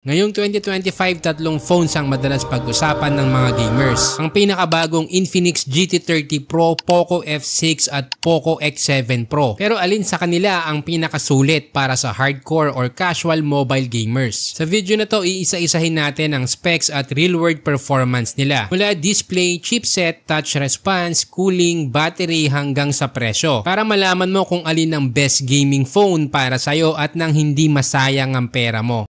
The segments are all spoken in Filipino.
Ngayong 2025, tatlong phones ang madalas pag-usapan ng mga gamers. Ang pinakabagong Infinix GT30 Pro, Poco F6 at Poco X7 Pro. Pero alin sa kanila ang pinakasulit para sa hardcore or casual mobile gamers? Sa video na to, iisa-isahin natin ang specs at real-world performance nila. Mula display, chipset, touch response, cooling, battery hanggang sa presyo. Para malaman mo kung alin ang best gaming phone para sa'yo at nang hindi masayang ang pera mo.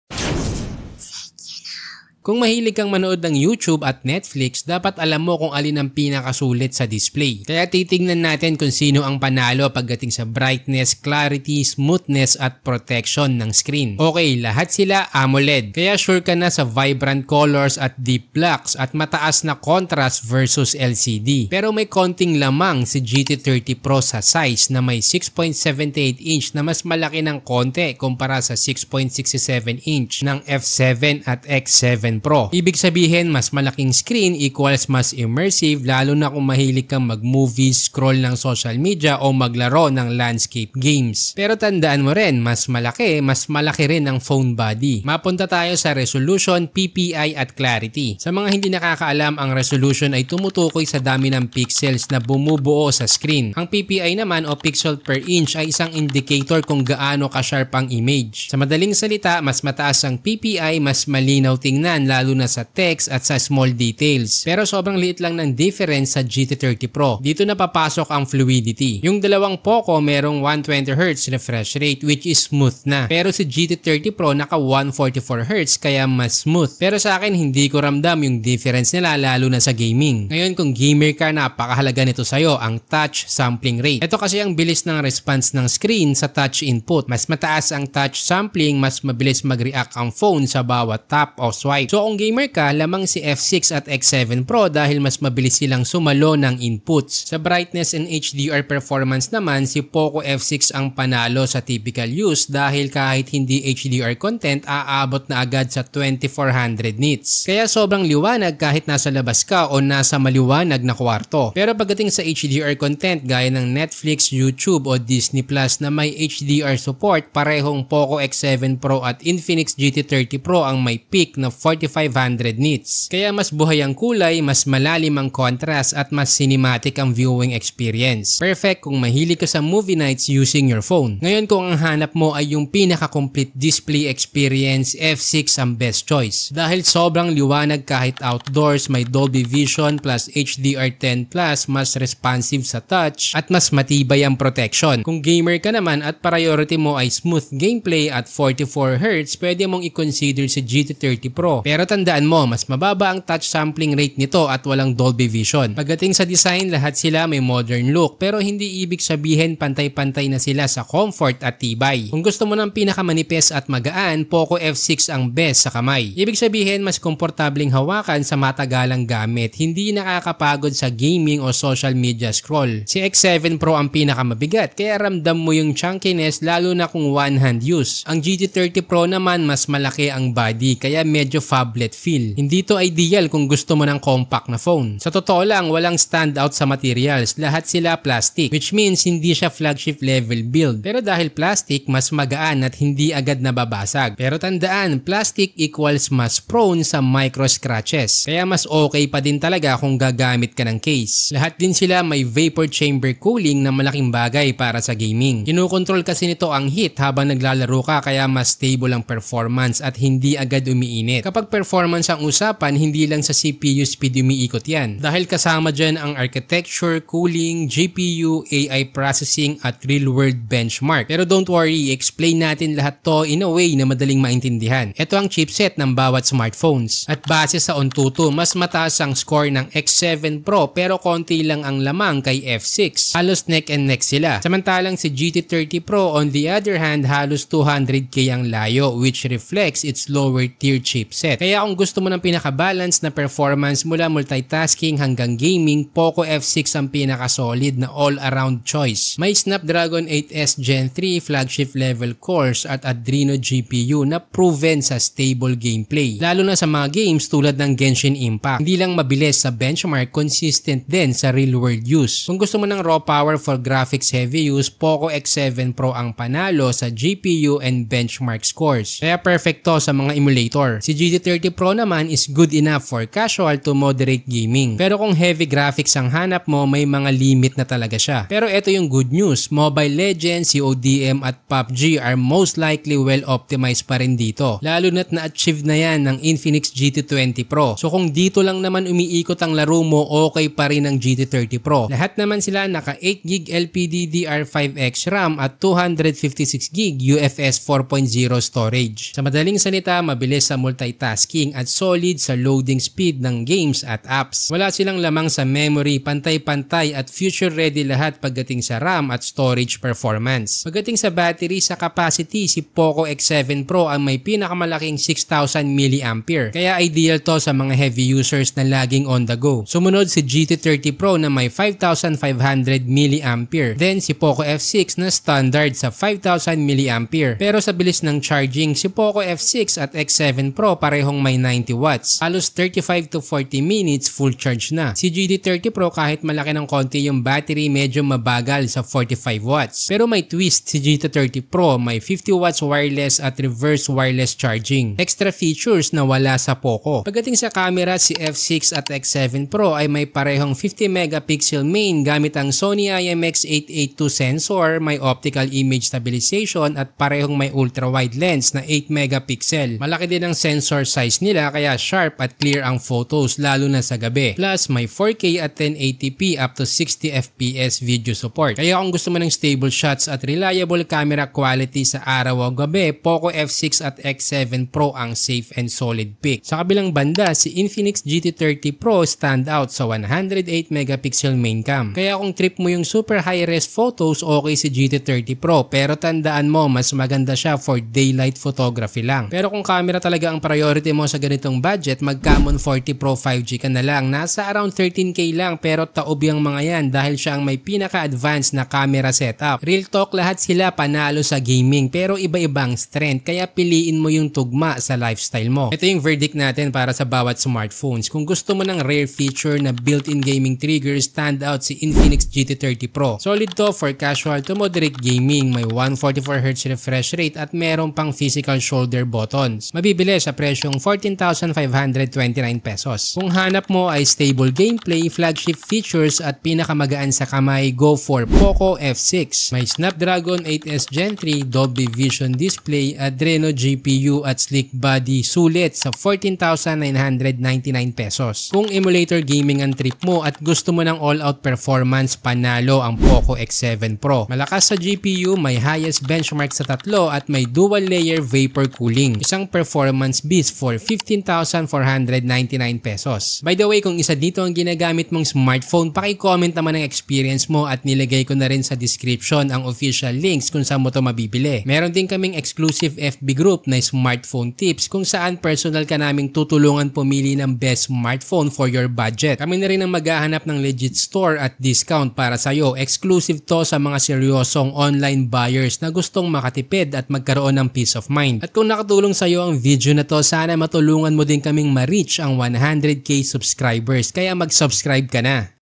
Kung mahilig kang manood ng YouTube at Netflix, dapat alam mo kung alin ang pinakasulit sa display. Kaya titingnan natin kung sino ang panalo pagdating sa brightness, clarity, smoothness at protection ng screen. Okay, lahat sila AMOLED. Kaya sure ka na sa vibrant colors at deep blacks at mataas na contrast versus LCD. Pero may konting lamang si GT30 Pro sa size na may 6.78 inch na mas malaki ng konti kumpara sa 6.67 inch ng F7 at X7 Pro. Ibig sabihin, mas malaking screen equals mas immersive, lalo na kung mahilig kang mag-movies, scroll ng social media o maglaro ng landscape games. Pero tandaan mo rin, mas malaki rin ang phone body. Mapunta tayo sa resolution, PPI at clarity. Sa mga hindi nakakaalam, ang resolution ay tumutukoy sa dami ng pixels na bumubuo sa screen. Ang PPI naman o pixel per inch ay isang indicator kung gaano ka-sharp ang image. Sa madaling salita, mas mataas ang PPI, mas malinaw tingnan lalo na sa text at sa small details. Pero sobrang liit lang ng difference sa GT30 Pro. Dito na papasok ang fluidity. Yung dalawang Poco merong 120Hz refresh rate which is smooth na. Pero si GT30 Pro naka 144Hz kaya mas smooth. Pero sa akin hindi ko ramdam yung difference nila lalo na sa gaming. Ngayon kung gamer ka, napakahalaga nito sa'yo ang touch sampling rate. Ito kasi ang bilis ng response ng screen sa touch input. Mas mataas ang touch sampling, mas mabilis mag-react ang phone sa bawat tap o swipe. So kung gamer ka, lamang si F6 at X7 Pro dahil mas mabilis silang sumalo ng inputs. Sa brightness and HDR performance naman, si Poco F6 ang panalo sa typical use dahil kahit hindi HDR content, aabot na agad sa 2400 nits. Kaya sobrang liwanag kahit nasa labas ka o nasa maliwanag na kwarto. Pero pagdating sa HDR content gaya ng Netflix, YouTube o Disney Plus na may HDR support, parehong Poco X7 Pro at Infinix GT30 Pro ang may peak na 4500 nits. Kaya mas buhay ang kulay, mas malalim ang contrast at mas cinematic ang viewing experience. Perfect kung mahilig ka sa movie nights using your phone. Ngayon kung ang hanap mo ay yung pinaka-complete display experience, F6 ang best choice. Dahil sobrang liwanag kahit outdoors, may Dolby Vision plus HDR10 plus, mas responsive sa touch at mas matibay ang protection. Kung gamer ka naman at priority mo ay smooth gameplay at 44Hz, pwede mong i-consider si GT30 Pro. Pero tandaan mo, mas mababa ang touch sampling rate nito at walang Dolby Vision. Pagdating sa design, lahat sila may modern look pero hindi ibig sabihin pantay-pantay na sila sa comfort at tibay. Kung gusto mo ng pinakamanipis at magaan, Poco F6 ang best sa kamay. Ibig sabihin, mas komportabling hawakan sa matagalang gamit, hindi nakakapagod sa gaming o social media scroll. Si X7 Pro ang pinakamabigat kaya ramdam mo yung chunkiness lalo na kung one-hand use. Ang GT30 Pro naman mas malaki ang body kaya medyo phablet feel. Hindi to ideal kung gusto mo ng compact na phone. Sa totoo lang, walang standout sa materials. Lahat sila plastic, which means hindi siya flagship level build. Pero dahil plastic, mas magaan at hindi agad nababasag. Pero tandaan, plastic equals mas prone sa micro scratches. Kaya mas okay pa din talaga kung gagamit ka ng case. Lahat din sila may vapor chamber cooling na malaking bagay para sa gaming. Kinukontrol kasi nito ang heat habang naglalaro ka kaya mas stable ang performance at hindi agad umiinit. Kapag performance ang usapan, hindi lang sa CPU speed umiikot yan. Dahil kasama dyan ang architecture, cooling, GPU, AI processing at real-world benchmark. Pero don't worry, explain natin lahat to in a way na madaling maintindihan. Ito ang chipset ng bawat smartphones. At base sa Antutu, mas mataas ang score ng X7 Pro pero konti lang ang lamang kay F6. Halos neck and neck sila. Samantalang si GT30 Pro on the other hand, halos 200k ang layo which reflects its lower tier chipset. chipset. Kaya kung gusto mo ng pinaka-balance na performance mula multitasking hanggang gaming, Poco F6 ang pinaka-solid na all-around choice. May Snapdragon 8S Gen 3 flagship level cores at Adreno GPU na proven sa stable gameplay. Lalo na sa mga games tulad ng Genshin Impact. Hindi lang mabilis sa benchmark, consistent din sa real-world use. Kung gusto mo ng raw power for graphics heavy use, Poco X7 Pro ang panalo sa GPU and benchmark scores. Kaya perfect to sa mga emulator. Si GT30 Pro naman is good enough for casual to moderate gaming. Pero kung heavy graphics ang hanap mo, may mga limit na talaga siya. Pero ito yung good news. Mobile Legends, CODM at PUBG are most likely well optimized pa rin dito. Lalo na't na-achieve na yan ng Infinix GT20 Pro. So kung dito lang naman umiikot ang laro mo, okay pa rin ang GT30 Pro. Lahat naman sila naka 8GB LPDDR5X RAM at 256GB UFS 4.0 storage. Sa madaling salita, mabilis sa multitasking at solid sa loading speed ng games at apps. Wala silang lamang sa memory, pantay-pantay at future-ready lahat pagdating sa RAM at storage performance. Pagdating sa battery, sa capacity, si Poco X7 Pro ang may pinakamalaking 6,000 mAh. Kaya ideal to sa mga heavy users na laging on the go. Sumunod si GT30 Pro na may 5,500 mAh. Then si Poco F6 na standard sa 5,000 mAh. Pero sa bilis ng charging, si Poco F6 at X7 Pro parehong may 90 watts. Halos 35 to 40 minutes full charge na. Si GT30 Pro kahit malaki ng konti yung battery, medyo mabagal sa 45 watts. Pero may twist si GT30 Pro, may 50 watts wireless at reverse wireless charging. Extra features na wala sa Poco. Pagdating sa camera, si F6 at X7 Pro ay may parehong 50 megapixel main gamit ang Sony IMX882 sensor, may optical image stabilization at parehong may ultra-wide lens na 8 megapixel. Malaki din ang sensor size nila kaya sharp at clear ang photos lalo na sa gabi. Plus may 4K at 1080p up to 60 FPS video support. Kaya kung gusto mo ng stable shots at reliable camera quality sa araw o gabi, Poco F6 at X7 Pro ang safe and solid pick. Sa kabilang banda, si Infinix GT30 Pro stand out sa 108 megapixel main cam. Kaya kung trip mo yung super high-res photos, okay si GT30 Pro, pero tandaan mo mas maganda siya for daylight photography lang. Pero kung camera talaga ang priority mo sa ganitong budget, mag-Camon 40 Pro 5G ka na lang. Nasa around 13K lang pero taob yung mga yan dahil siya ang may pinaka-advanced na camera setup. Real talk, lahat sila panalo sa gaming pero iba-ibang strength kaya piliin mo yung tugma sa lifestyle mo. Ito yung verdict natin para sa bawat smartphones. Kung gusto mo ng rare feature na built-in gaming triggers, stand out si Infinix GT30 Pro. Solid to for casual to moderate gaming, may 144Hz refresh rate at meron pang physical shoulder buttons. Mabibili sa presyong 14,529 pesos. Kung hanap mo ay stable gameplay, flagship features at pinakamagaan sa kamay, go for Poco F6. May Snapdragon 8S Gen 3, Dolby Vision display, Adreno GPU at sleek body, sulit sa 14,999 pesos. Kung emulator gaming ang trip mo at gusto mo ng all-out performance, panalo ang Poco X7 Pro. Malakas sa GPU, may highest benchmark sa tatlo at may dual layer vapor cooling. Isang performance beast for 15,499 pesos. By the way, kung isa dito ang ginagamit mong smartphone, paki-comment naman ang experience mo at nilagay ko na rin sa description ang official links kung saan mo to mabibili. Meron din kaming exclusive FB group na smartphone tips kung saan personal ka naming tutulungan pumili ng best smartphone for your budget. Kami na rin ang maghahanap ng legit store at discount para sa'yo. Exclusive to sa mga seryosong online buyers na gustong makatipid at magkaroon ng peace of mind. At kung nakatulong sa'yo ang video na to, sana matulungan mo din kaming ma-reach ang 100k subscribers. Kaya mag-subscribe ka na.